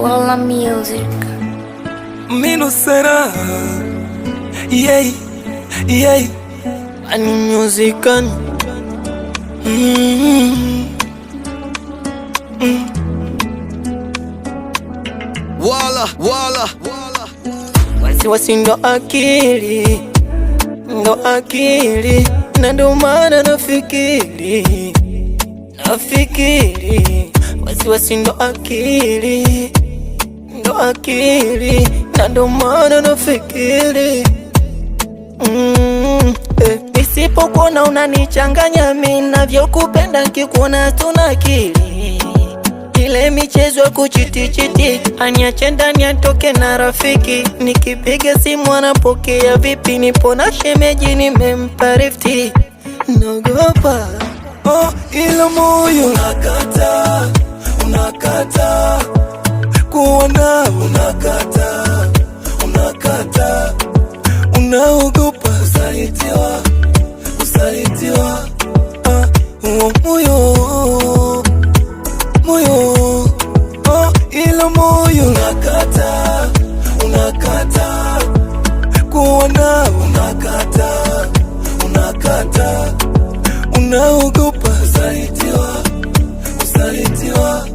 Walla Music. Mino será, yeah, yeah, ani musican. Wala. Wasi ndo akili, na ndo maana nafikiri, wasi ndo akili, na ndo maana nafikiri. Nisipokuona unanichanganya, mimi navyokupenda nikikuona tuna akili. Ile michezo ya kuchiti aniache ndani atoke na rafiki. Nikipiga simu anapokea vipi, nipo na shemeji nimempa rifti. Naogopa ila moyo unakata kuona, unakata unaogopa usalitiwa moyo ila moyo unakata kuona, unakata unaogopa usalitiwa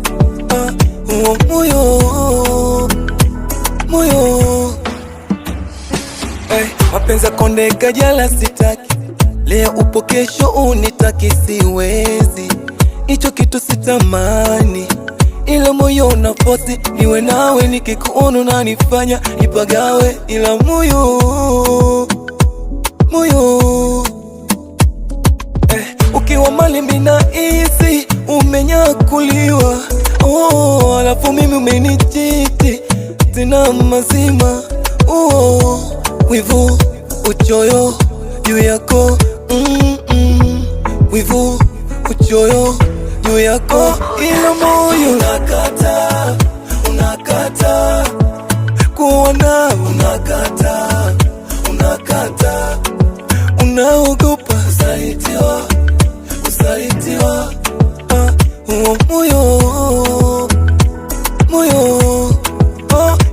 moyo. Mapenzi konde kajala sitaki, leo upo kesho unitaki, siwezi hicho kitu sitamani, ila moyo unafosi niwe nawe, nikikuona unanifanya nipagawe, ila moyo ukiwa mali mina isi umenyakuliwa, alafu mimi umenichiti tena mazima, wivu uchoyo juu yako, wivu uchoyo juu yako, ila moyo unakata kuona, unakata unaogopa usalitiwa moyo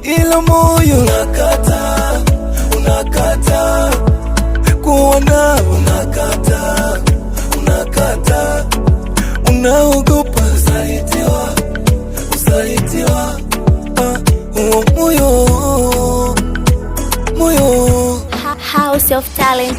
ila moyo unakata kuona, unakata unaogopa usalitiwa House of Talent.